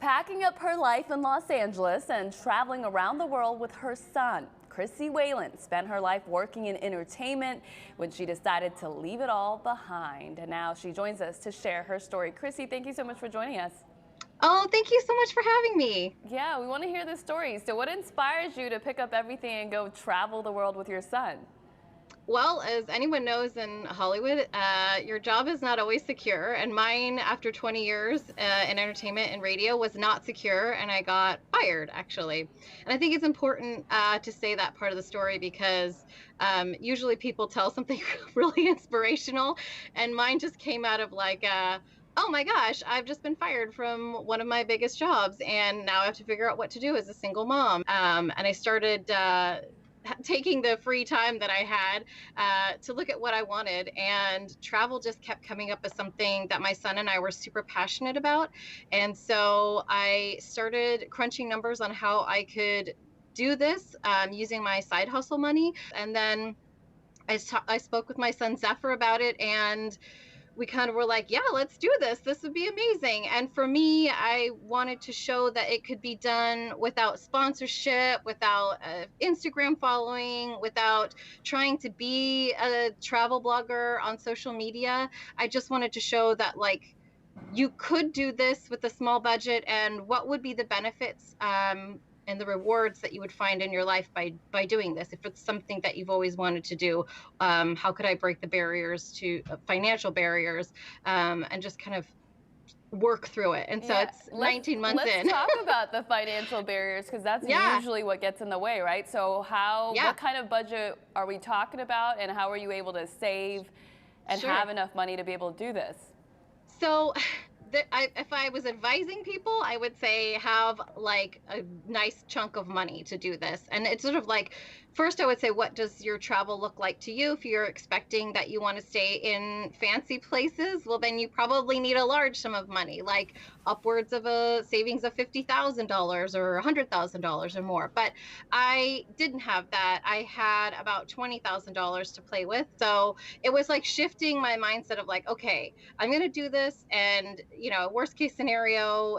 Packing up her life in Los Angeles and traveling around the world with her son. Chrissy Whalin spent her life working in entertainment when she decided to leave it all behind. And now she joins us to share her story. Chrissy, thank you so much for joining us. Oh, thank you so much for having me. Yeah, we want to hear the story. So what inspires you to pick up everything and go travel the world with your son? Well, as anyone knows in Hollywood, your job is not always secure. And mine, after 20 years in entertainment and radio, was not secure, and I got fired, actually. And I think it's important to say that part of the story because usually people tell something really inspirational, and mine just came out of like, oh my gosh, I've just been fired from one of my biggest jobs, and now I have to figure out what to do as a single mom. And I started taking the free time that I had to look at what I wanted, and travel just kept coming up as something that my son and I were super passionate about. And so I started crunching numbers on how I could do this using my side hustle money. And then I spoke with my son Zephyr about it, and we kind of were like, yeah, let's do this. This would be amazing. And for me, I wanted to show that it could be done without sponsorship, without Instagram following, without trying to be a travel blogger on social media. I just wanted to show that, like, you could do this with a small budget, and what would be the benefits and the rewards that you would find in your life by doing this. If it's something that you've always wanted to do, how could I break the barriers to financial barriers, and just kind of work through it. And so Yeah, it's 19 months in. Let's talk about the financial barriers, because that's Yeah. usually what gets in the way, right? So Yeah. what kind of budget are we talking about, and how are you able to save and Sure. have enough money to be able to do this? So if I was advising people, I would say have like a nice chunk of money to do this. And it's sort of like, first I would say, what does your travel look like to you? If you're expecting that you want to stay in fancy places, well, then you probably need a large sum of money, like upwards of a savings of $50,000 or $100,000 or more. But I didn't have that. I had about $20,000 to play with. So it was like shifting my mindset of like, okay, I'm going to do this, and worst case scenario,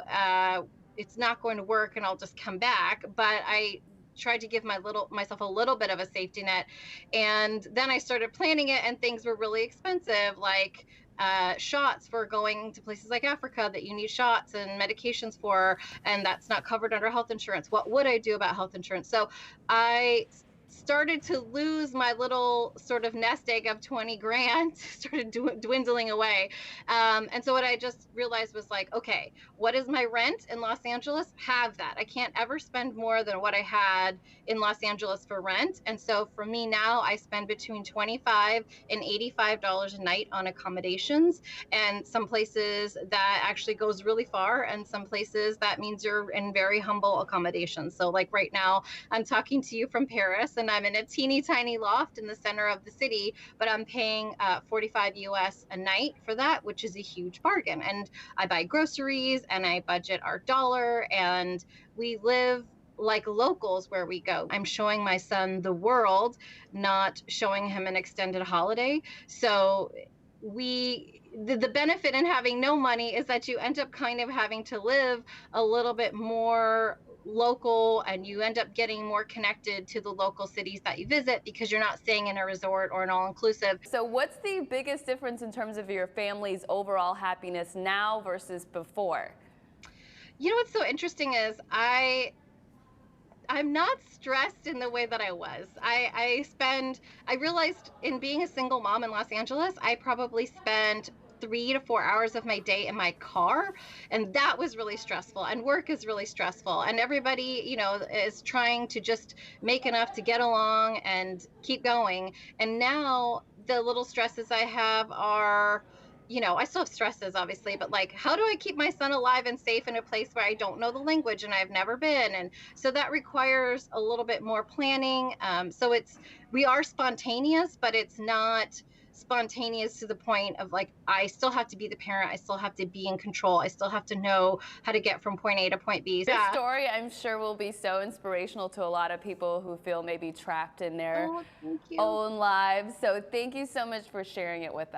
it's not going to work and I'll just come back. But I tried to give myself a little bit of a safety net. And then I started planning it, and things were really expensive, like shots for going to places like Africa that you need shots and medications for, and that's not covered under health insurance. What would I do about health insurance? So I started to lose my little sort of nest egg of 20 grand, started dwindling away. And so what I just realized was like, okay, what is my rent in Los Angeles? Have that. I can't ever spend more than what I had in Los Angeles for rent. And so for me now, I spend between $25 and $85 a night on accommodations, and some places that actually goes really far, and some places that means you're in very humble accommodations. So like right now, I'm talking to you from Paris, and I'm in a teeny tiny loft in the center of the city, but I'm paying 45 US a night for that, which is a huge bargain. And I buy groceries, and I budget our dollar, and we live like locals where we go. I'm showing my son the world, not showing him an extended holiday. So the benefit in having no money is that you end up kind of having to live a little bit more local, and you end up getting more connected to the local cities that you visit because you're not staying in a resort or an all-inclusive. So what's the biggest difference in terms of your family's overall happiness now versus before? What's so interesting is I'm not stressed in the way that I was. I realized in being a single mom in Los Angeles, I probably spent 3 to 4 hours of my day in my car, and that was really stressful, and work is really stressful, and everybody is trying to just make enough to get along and keep going. And now the little stresses I have are, I still have stresses, obviously, but like, how do I keep my son alive and safe in a place where I don't know the language and I've never been? And so that requires a little bit more planning. So we are spontaneous, but it's not spontaneous to the point of like, I still have to be the parent. I still have to be in control. I still have to know how to get from point A to point B. This story, I'm sure, will be so inspirational to a lot of people who feel maybe trapped in their Oh, thank you. own lives. So thank you so much for sharing it with us.